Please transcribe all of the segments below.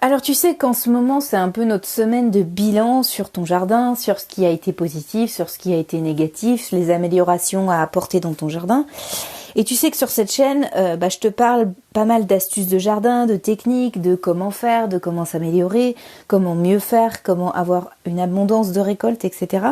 Alors tu sais qu'en ce moment c'est un peu notre semaine de bilan sur ton jardin, sur ce qui a été positif, sur ce qui a été négatif, les améliorations à apporter dans ton jardin. Et tu sais que sur cette chaîne, je te parle pas mal d'astuces de jardin, de techniques, de comment faire, de comment s'améliorer, comment mieux faire, comment avoir une abondance de récoltes, etc.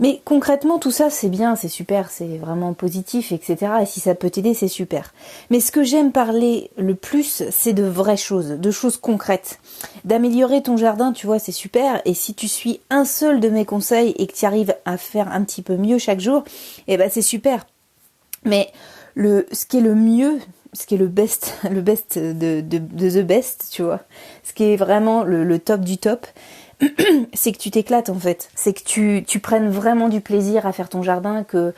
Mais concrètement, tout ça, c'est bien, c'est super, c'est vraiment positif, etc. Et si ça peut t'aider, c'est super. Mais ce que j'aime parler le plus, c'est de vraies choses, de choses concrètes. D'améliorer ton jardin, tu vois, c'est super. Et si tu suis un seul de mes conseils et que tu arrives à faire un petit peu mieux chaque jour, eh ben c'est super. Mais ce qui est le mieux, ce qui est le best de the best, tu vois, ce qui est vraiment le top du top, c'est que tu t'éclates en fait. C'est que tu prennes vraiment du plaisir à faire ton jardin, que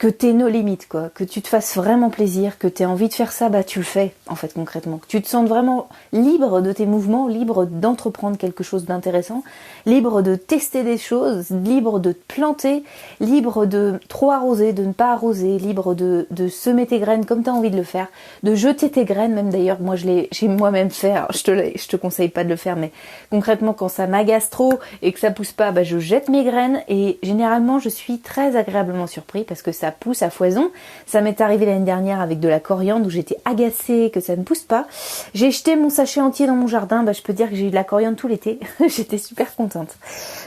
t'aies nos limites, quoi. Que tu te fasses vraiment plaisir, que t'aies envie de faire ça, tu le fais, en fait, concrètement. Que tu te sentes vraiment libre de tes mouvements, libre d'entreprendre quelque chose d'intéressant, libre de tester des choses, libre de te planter, libre de trop arroser, de ne pas arroser, libre de semer tes graines comme t'as envie de le faire, de jeter tes graines, même d'ailleurs, moi j'ai moi-même fait, alors, je te conseille pas de le faire, mais concrètement, quand ça m'agace trop et que ça pousse pas, je jette mes graines et généralement, je suis très agréablement surpris parce que ça pousse à foison. Ça m'est arrivé l'année dernière avec de la coriandre où j'étais agacée que ça ne pousse pas. J'ai jeté mon sachet entier dans mon jardin, je peux dire que j'ai eu de la coriandre tout l'été. J'étais super contente.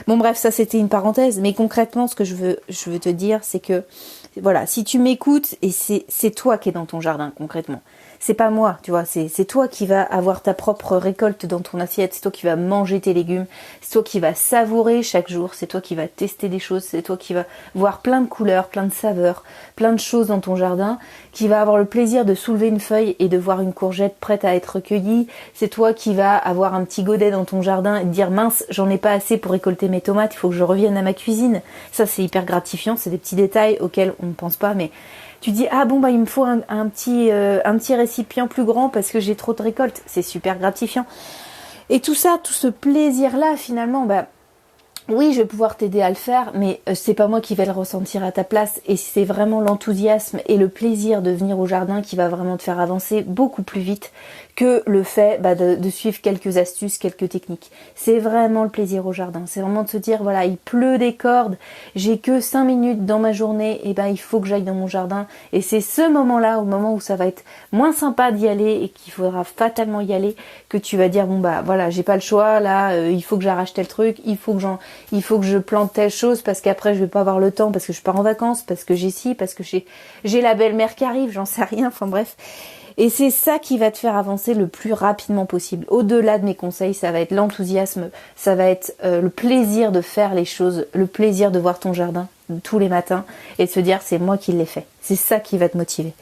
Bon bref, ça c'était une parenthèse, mais concrètement ce que je veux te dire, c'est que voilà, si tu m'écoutes et c'est toi qui es dans ton jardin concrètement. C'est pas moi, tu vois, c'est toi qui vas avoir ta propre récolte dans ton assiette, c'est toi qui vas manger tes légumes, c'est toi qui vas savourer chaque jour, c'est toi qui vas tester des choses, c'est toi qui vas voir plein de couleurs, plein de saveurs, plein de choses dans ton jardin, qui va avoir le plaisir de soulever une feuille et de voir une courgette prête à être cueillie, c'est toi qui vas avoir un petit godet dans ton jardin et te dire mince, j'en ai pas assez pour récolter mes tomates, il faut que je revienne à ma cuisine. Ça c'est hyper gratifiant, c'est des petits détails auxquels on ne pense pas, mais tu dis ah bon il me faut un petit récipient plus grand parce que j'ai trop de récoltes. C'est super gratifiant. Et tout ça, tout ce plaisir là finalement, oui, je vais pouvoir t'aider à le faire, mais c'est pas moi qui vais le ressentir à ta place et c'est vraiment l'enthousiasme et le plaisir de venir au jardin qui va vraiment te faire avancer beaucoup plus vite que le fait de suivre quelques astuces, quelques techniques. C'est vraiment le plaisir au jardin. C'est vraiment de se dire, voilà, il pleut des cordes, j'ai que 5 minutes dans ma journée, et il faut que j'aille dans mon jardin. Et c'est ce moment-là, au moment où ça va être moins sympa d'y aller et qu'il faudra fatalement y aller, que tu vas dire, voilà, j'ai pas le choix, là, il faut que j'arrache tel truc, il faut que je plante telle chose parce qu'après je vais pas avoir le temps, parce que je pars en vacances, parce que j'ai ci, parce que j'ai la belle-mère qui arrive, j'en sais rien, enfin bref. Et c'est ça qui va te faire avancer le plus rapidement possible. Au-delà de mes conseils, ça va être l'enthousiasme, ça va être le plaisir de faire les choses, le plaisir de voir ton jardin tous les matins et de se dire c'est moi qui l'ai fait. C'est ça qui va te motiver.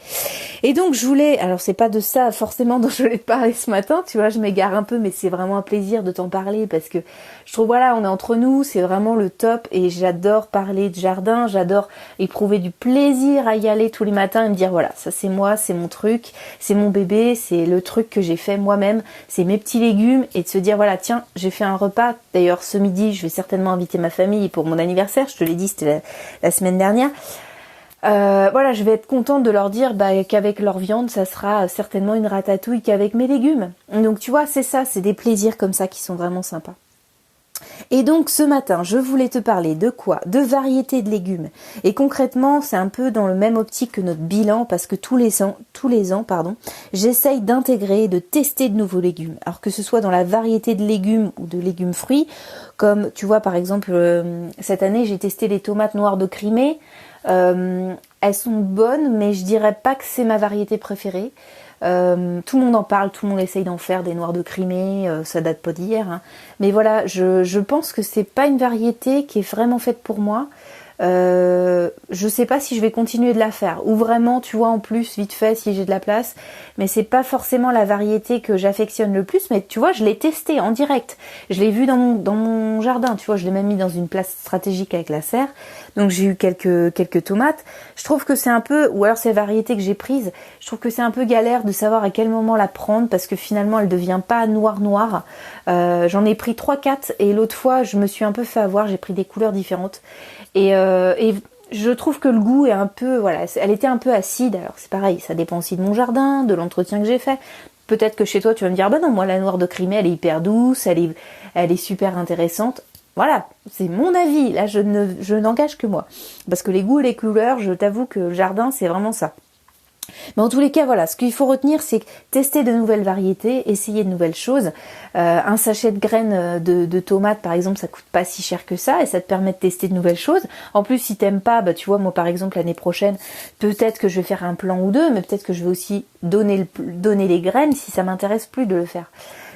Et donc alors c'est pas de ça forcément dont je voulais te parler ce matin, tu vois, je m'égare un peu, mais c'est vraiment un plaisir de t'en parler parce que je trouve voilà, on est entre nous, c'est vraiment le top et j'adore parler de jardin, j'adore éprouver du plaisir à y aller tous les matins et me dire voilà, ça c'est moi, c'est mon truc, c'est mon bébé, c'est le truc que j'ai fait moi-même, c'est mes petits légumes et de se dire voilà, tiens, j'ai fait un repas, d'ailleurs ce midi, je vais certainement inviter ma famille pour mon anniversaire, je te l'ai dit, c'était la semaine dernière. Voilà, je vais être contente de leur dire qu'avec leur viande, ça sera certainement une ratatouille qu'avec mes légumes. Donc tu vois, c'est ça, c'est des plaisirs comme ça qui sont vraiment sympas. Et donc ce matin, je voulais te parler de quoi? De variété de légumes. Et concrètement, c'est un peu dans le même optique que notre bilan parce que tous les ans, j'essaye d'intégrer, de tester de nouveaux légumes. Alors que ce soit dans la variété de légumes ou de légumes fruits, comme tu vois par exemple, cette année, j'ai testé les tomates noires de Crimée. Elles sont bonnes, mais je dirais pas que c'est ma variété préférée. Tout le monde en parle, tout le monde essaye d'en faire des noirs de Crimée, ça date pas d'hier, hein. Mais voilà, je pense que c'est pas une variété qui est vraiment faite pour moi. Je sais pas si je vais continuer de la faire ou vraiment tu vois en plus vite fait si j'ai de la place, mais c'est pas forcément la variété que j'affectionne le plus, mais tu vois je l'ai testé en direct, je l'ai vu dans mon jardin, tu vois, je l'ai même mis dans une place stratégique avec la serre, donc j'ai eu quelques tomates. Je trouve que c'est un peu, ou alors c'est la variété que j'ai prise, je trouve que c'est un peu galère de savoir à quel moment la prendre parce que finalement elle devient pas noire. J'en ai pris 3-4 et l'autre fois je me suis un peu fait avoir, j'ai pris des couleurs différentes. Et je trouve que le goût est un peu, voilà, elle était un peu acide. Alors c'est pareil, ça dépend aussi de mon jardin, de l'entretien que j'ai fait. Peut-être que chez toi tu vas me dire, bah non, moi la noire de Crimée elle est hyper douce, elle est super intéressante. Voilà, c'est mon avis, là je n'engage que moi. Parce que les goûts et les couleurs, je t'avoue que le jardin c'est vraiment ça. Mais en tous les cas, voilà, ce qu'il faut retenir, c'est tester de nouvelles variétés, essayer de nouvelles choses. Un sachet de graines de tomates, par exemple, ça coûte pas si cher que ça et ça te permet de tester de nouvelles choses. En plus, si t'aimes pas, bah tu vois, moi par exemple l'année prochaine, peut-être que je vais faire un plan ou deux, mais peut-être que je vais aussi donner les graines si ça m'intéresse plus de le faire.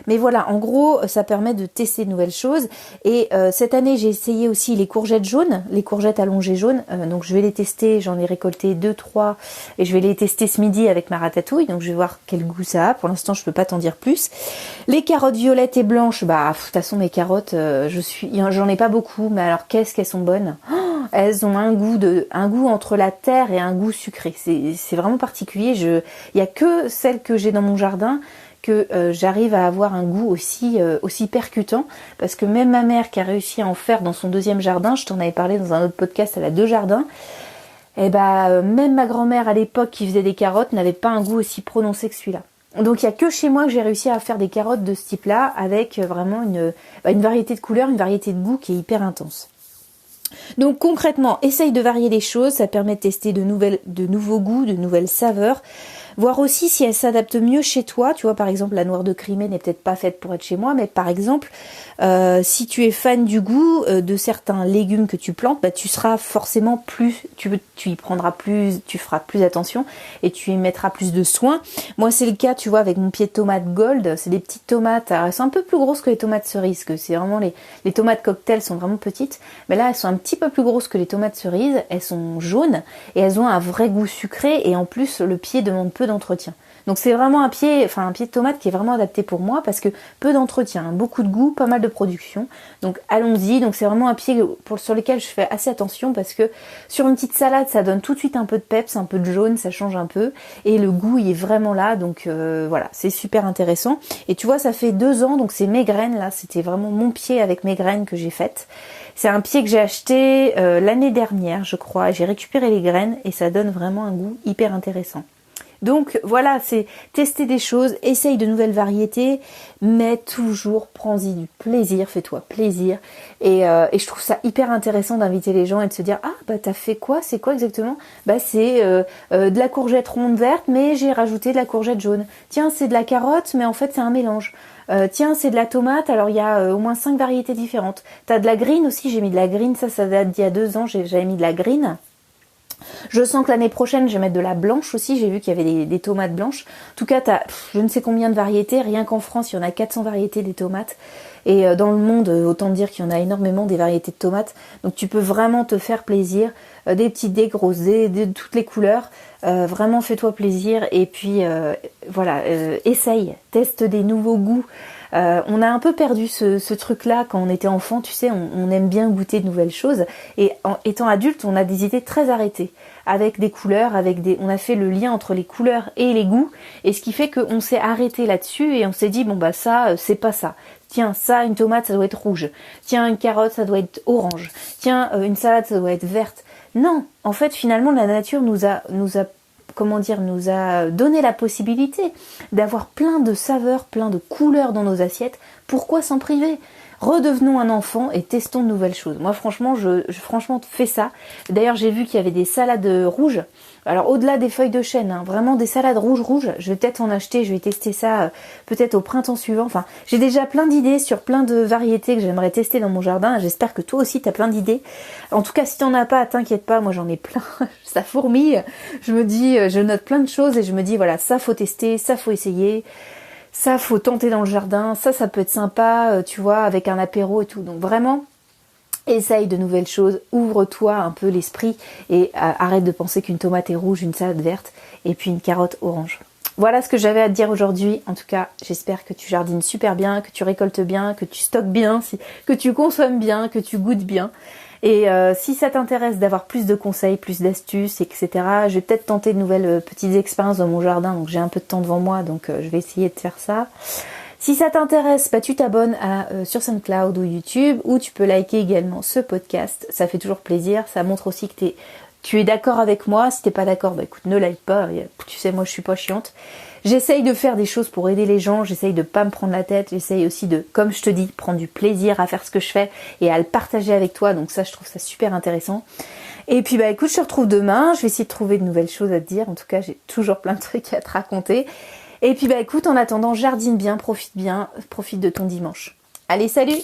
Mais voilà, en gros, ça permet de tester de nouvelles choses. Et cette année, j'ai essayé aussi les courgettes jaunes, les courgettes allongées jaunes. Donc je vais les tester, j'en ai récolté 2-3 et je vais les tester ce midi avec ma ratatouille. Donc je vais voir quel goût ça a. Pour l'instant, je peux pas t'en dire plus. Les carottes violettes et blanches, bah de toute façon mes carottes, j'en ai pas beaucoup, mais alors qu'est-ce qu'elles sont bonnes. Elles ont un goût entre la terre et un goût sucré. C'est vraiment particulier. Il y a que celles que j'ai dans mon jardin que j'arrive à avoir un goût aussi percutant, parce que même ma mère qui a réussi à en faire dans son deuxième jardin, je t'en avais parlé dans un autre podcast, elle a 2 jardins, et même ma grand-mère à l'époque qui faisait des carottes n'avait pas un goût aussi prononcé que celui-là. Donc il y a que chez moi que j'ai réussi à faire des carottes de ce type-là, avec vraiment une variété de couleurs, une variété de goût qui est hyper intense. Donc concrètement, essaye de varier les choses, ça permet de tester de nouveaux goûts, de nouvelles saveurs, voir aussi si elles s'adaptent mieux chez toi. Tu vois, par exemple, la noire de Crimée n'est peut-être pas faite pour être chez moi, mais par exemple, si tu es fan du goût de certains légumes que tu plantes, bah, tu seras forcément tu y prendras plus, tu feras plus attention et tu y mettras plus de soin. Moi, c'est le cas, tu vois, avec mon pied de tomate gold, c'est des petites tomates, elles sont un peu plus grosses que les tomates cerises, que c'est vraiment les tomates cocktail sont vraiment petites, mais là, elles sont un petit peu plus grosses que les tomates cerises, elles sont jaunes et elles ont un vrai goût sucré et en plus, le pied demande peu d'entretien. Donc c'est vraiment un pied de tomate qui est vraiment adapté pour moi parce que peu d'entretien, beaucoup de goût, pas mal de production. Donc allons-y. Donc c'est vraiment un pied sur lequel je fais assez attention parce que sur une petite salade, ça donne tout de suite un peu de peps, un peu de jaune, ça change un peu. Et le goût, il est vraiment là. Donc voilà, c'est super intéressant. Et tu vois, ça fait 2 ans, donc c'est mes graines là. C'était vraiment mon pied avec mes graines que j'ai faites. C'est un pied que j'ai acheté l'année dernière, je crois. J'ai récupéré les graines et ça donne vraiment un goût hyper intéressant. Donc voilà, c'est tester des choses, essaye de nouvelles variétés, mais toujours prends-y du plaisir, fais-toi plaisir. Et je trouve ça hyper intéressant d'inviter les gens et de se dire, ah bah t'as fait quoi, c'est quoi exactement? Bah c'est de la courgette ronde verte, mais j'ai rajouté de la courgette jaune. Tiens, c'est de la carotte, mais en fait c'est un mélange. Tiens, c'est de la tomate, alors il y a au moins 5 variétés différentes. T'as de la green aussi, j'ai mis de la green, ça date d'il y a 2 ans, j'avais mis de la green. Je sens que l'année prochaine, je vais mettre de la blanche aussi. J'ai vu qu'il y avait des tomates blanches. En tout cas, t'as je ne sais combien de variétés. Rien qu'en France, il y en a 400 variétés des tomates. Et dans le monde, autant dire qu'il y en a énormément des variétés de tomates. Donc tu peux vraiment te faire plaisir. Des petites, des grosses, de toutes les couleurs. Vraiment, fais-toi plaisir. Et puis, voilà, essaye, teste des nouveaux goûts. On a un peu perdu ce truc-là quand on était enfant, tu sais, on aime bien goûter de nouvelles choses. Et en étant adulte, on a des idées très arrêtées, avec des couleurs, on a fait le lien entre les couleurs et les goûts, et ce qui fait qu'on s'est arrêté là-dessus et on s'est dit bon bah ça, c'est pas ça. Tiens, ça, une tomate, ça doit être rouge. Tiens, une carotte, ça doit être orange. Tiens, une salade, ça doit être verte. Non, en fait, finalement, la nature nous a donné la possibilité d'avoir plein de saveurs, plein de couleurs dans nos assiettes. Pourquoi s'en priver ? Redevenons un enfant et testons de nouvelles choses. Moi, franchement, je fais ça. D'ailleurs, j'ai vu qu'il y avait des salades rouges. Alors, au-delà des feuilles de chêne, hein, vraiment des salades rouges. Je vais peut-être en acheter, je vais tester ça peut-être au printemps suivant. Enfin, j'ai déjà plein d'idées sur plein de variétés que j'aimerais tester dans mon jardin. J'espère que toi aussi, tu as plein d'idées. En tout cas, si t'en as pas, t'inquiète pas, moi j'en ai plein. Ça fourmille. Je me dis, je note plein de choses et je me dis, voilà, ça faut tester, ça faut essayer. Ça, faut tenter dans le jardin. Ça peut être sympa, tu vois, avec un apéro et tout. Donc vraiment, essaye de nouvelles choses. Ouvre-toi un peu l'esprit et arrête de penser qu'une tomate est rouge, une salade verte et puis une carotte orange. Voilà ce que j'avais à te dire aujourd'hui. En tout cas, j'espère que tu jardines super bien, que tu récoltes bien, que tu stockes bien, que tu consommes bien, que tu goûtes bien. Et si ça t'intéresse d'avoir plus de conseils, plus d'astuces, etc., je vais peut-être tenter de nouvelles petites expériences dans mon jardin. Donc j'ai un peu de temps devant moi, donc je vais essayer de faire ça. Si ça t'intéresse, bah, tu t'abonnes sur SoundCloud ou YouTube, ou tu peux liker également ce podcast. Ça fait toujours plaisir. Ça montre aussi que tu es d'accord avec moi. Si t'es pas d'accord, bah écoute, ne like pas. Tu sais, moi je suis pas chiante. J'essaye de faire des choses pour aider les gens, j'essaye de pas me prendre la tête, j'essaye aussi de, comme je te dis, prendre du plaisir à faire ce que je fais et à le partager avec toi. Donc ça, je trouve ça super intéressant. Et puis bah écoute, je te retrouve demain. Je vais essayer de trouver de nouvelles choses à te dire. En tout cas, j'ai toujours plein de trucs à te raconter. Et puis bah écoute, en attendant, jardine bien, profite de ton dimanche. Allez, salut!